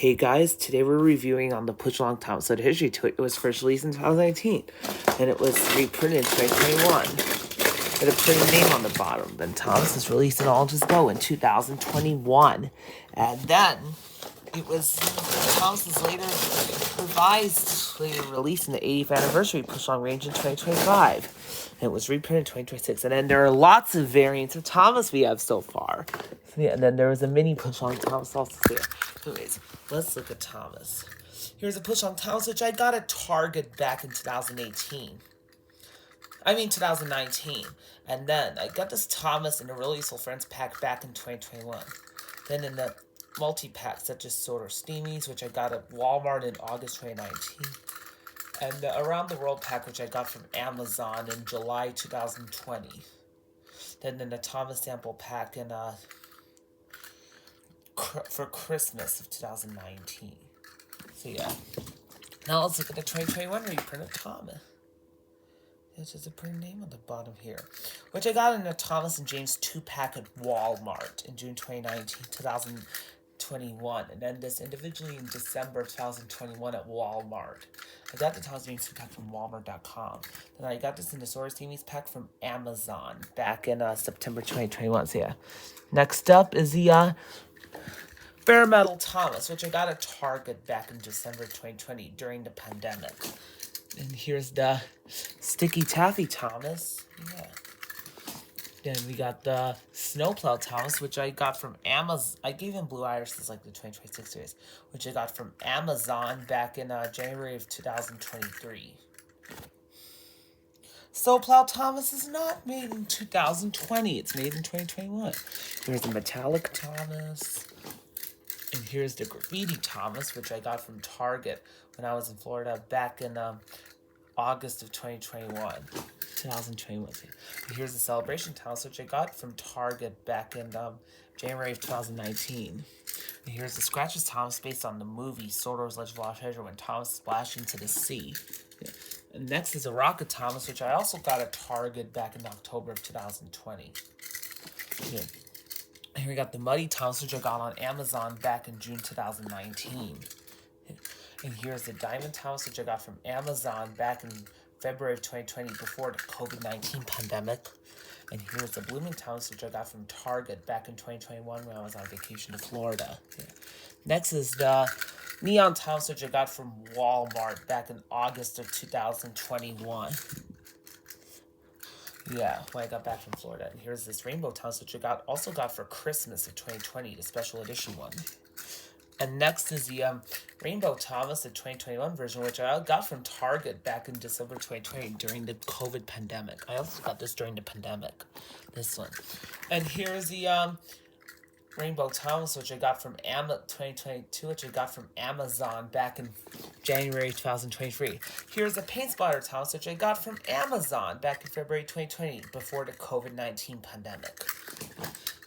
Hey guys, today we're reviewing on the Push Along Thomas Letter History Toy. It was first released in 2019, and it was reprinted in 2021. With a pretty name on the bottom. Then Thomas was released in All Just Go in 2021, and then it was Thomas's later released in the 80th anniversary Push Along Range in 2025. And it was reprinted in 2026. And then there are lots of variants of Thomas we have so far. So yeah, and then there was a mini Push Along Thomas also there. Anyways, let's look at Thomas. Here's a Push Along Thomas, which I got at Target back in 2019. 2019. And then I got this Thomas in a Really Useful Friends pack back in 2021. Then in the multi-pack such as Soda Steamies, which I got at Walmart in August 2019. And the Around the World pack, which I got from Amazon in July 2020. Then in the Thomas sample pack in for Christmas of 2019. So yeah. Now let's look at the 2021 reprint of Thomas. It's just a pretty name on the bottom here. Which I got in a Thomas and James 2-pack at Walmart in June 2021. And then this individually in December 2021 at Walmart. I got the Thomas and James 2-pack from Walmart.com. Then I got this in the Soda Steamies pack from Amazon back in September 2021. So yeah. Next up is the Bare Metal Thomas, which I got at Target back in December 2020 during the pandemic. And here's the Sticky Taffy Thomas. Yeah. Then we got the Snowplow Thomas, which I got from Amazon. I gave him Blue Irises like the 2026 series, which I got from Amazon back in January of 2023. Snowplow Thomas is not made in 2020. It's made in 2021. Here's the Metallic Thomas. And here's the Graffiti Thomas, which I got from Target when I was in Florida back in August of 2021. And here's the Celebration Thomas, which I got from Target back in January of 2019. And here's the Scratches Thomas based on the movie Sordor's Legend of Lost Treasure when Thomas splashed into the sea. And next is a Rocket Thomas, which I also got at Target back in October of 2020. Here we got the Muddy Thomas, which I got on Amazon back in June 2019. And here's the Diamond Thomas, which I got from Amazon back in February of 2020 before the COVID-19 pandemic. And here's the Blooming Thomas, which I got from Target back in 2021 when I was on vacation to Florida. Next is the Neon Thomas, which I got from Walmart back in August of 2021. Yeah, when I got back from Florida. And here's this Rainbow Thomas, which I also got for Christmas of 2020, the special edition one. And next is the Rainbow Thomas, the 2021 version, which I got from Target back in December 2020 during the COVID pandemic. I also got this during the pandemic, this one. And here's the Rainbow Thomas, which I got from 2022, which I got from Amazon back in January 2023. Here's the Paint Splatter Thomas, which I got from Amazon back in February 2020, before the COVID-19 pandemic.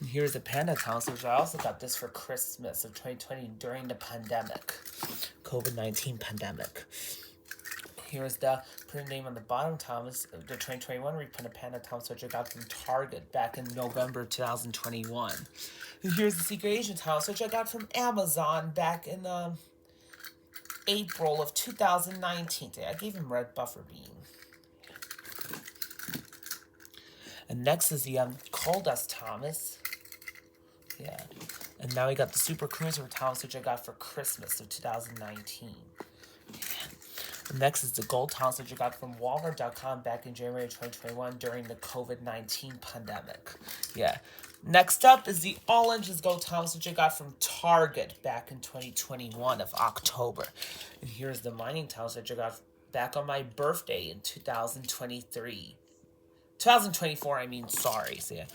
And here's the Panda Thomas, which I also got this for Christmas of 2020 during the pandemic, COVID-19 pandemic. Here's the print name on the bottom Thomas, the 2021 reprint of Panda Thomas, which I got from Target back in November 2021. And here's the Secret Agent Thomas, which I got from Amazon back in April of 2019. I gave him Red Buffer Bean. And next is the Coal Dust Thomas. Yeah. And now we got the Super Cruiser Thomas, which I got for Christmas of 2019. And next is the Gold Thomas, which I got from Walmart.com back in January 2021 during the COVID-19 pandemic. Yeah. Next up is the All Engines Gold Thomas, which I got from Target back in 2021 of October. And here's the Mining Thomas, which I got back on my birthday in 2023. 2024, sorry. So yeah.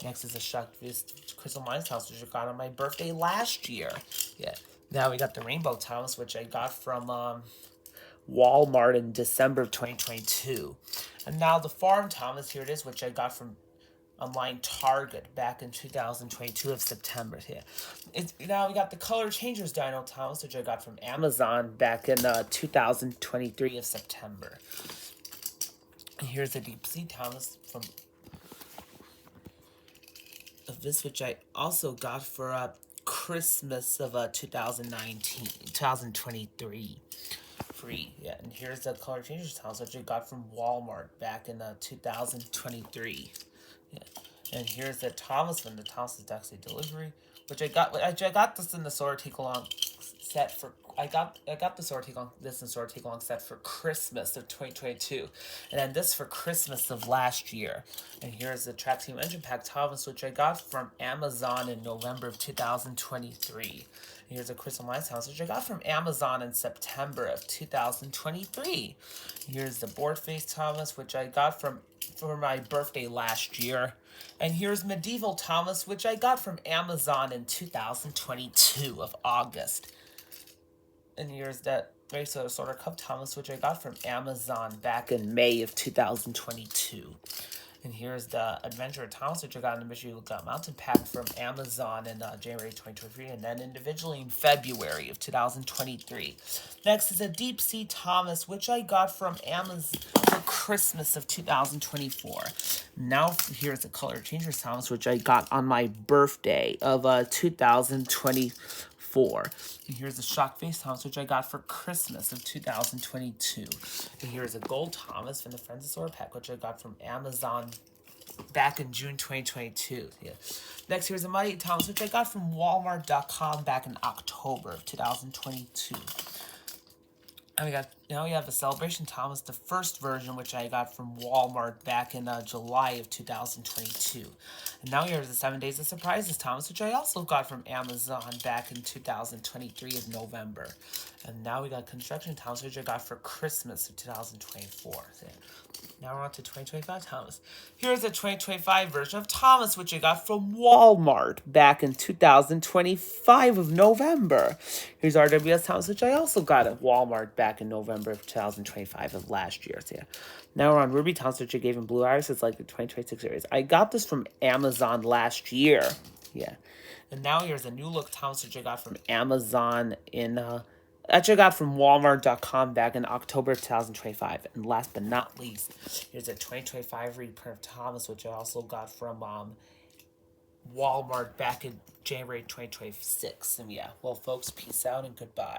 Next is the Shuck Fist Crystal Mines Thomas, which I got on my birthday last year. Yeah. Now we got the Rainbow Thomas, which I got from Walmart in December of 2022. And now the Farm Thomas, here it is, which I got from online Target back in 2022 of September. Yeah. Now we got the Color Changers Dino Thomas, which I got from Amazon back in 2023 of September. And here's the Deep Sea Thomas from of this, which I also got for Christmas of 2023. Free. Yeah, and here's the color changers Thomas, which I got from Walmart back in 2023. Yeah. And here's the Thomas one, the Thomas Dexter delivery, which I got this in the Sword Take Along set for I got the Sword Take Along this in Sword Take Along set for Christmas of 2022, and then this for Christmas of last year. And here's the Track Team Engine Pack Thomas, which I got from Amazon in November of 2023. Here's a Crystal Mines House, which I got from Amazon in September of 2023. Here's the Board Face Thomas, which I got for my birthday last year. And here's Medieval Thomas, which I got from Amazon in 2022 of August. And here's that Racer Sorter Cup Thomas, which I got from Amazon back in May of 2022. And here's the Adventure Thomas, which I got in the Mystery Lookout Mountain Pack from Amazon in January 2023, and then individually in February of 2023. Next is a Deep Sea Thomas, which I got from Amazon for Christmas of 2024. Now here's a Color Changers Thomas, which I got on my birthday of 2024. And here's a Shock Face Thomas, which I got for Christmas of 2022. And here's a Gold Thomas from the Friends of Sword pack, which I got from Amazon back in June 2022. Yeah. Next, here's a Mighty Thomas, which I got from Walmart.com back in October of 2022. And we have the Celebration Thomas, the first version, which I got from Walmart back in July of 2022. And now here's the 7 Days of Surprises Thomas, which I also got from Amazon back in 2023 of November. And now we got Construction Thomas, which I got for Christmas of 2024. So now we're on to 2025 Thomas. Here's the 2025 version of Thomas, which I got from Walmart back in 2025 of November. Here's RWS Thomas, which I also got at Walmart back in November of 2025 of last year. So yeah. Now we're on Ruby Thomas, which I gave in Blue Iris. It's like the 2026 series. I got this from Amazon last year. Yeah. And now here's a New Look Thomas, which I got from Amazon in... Actually, I got from Walmart.com back in October 2025. And last but not least, here's a 2025 reprint of Thomas, which I also got from Walmart back in January 2026. And yeah, well, folks, peace out and goodbye.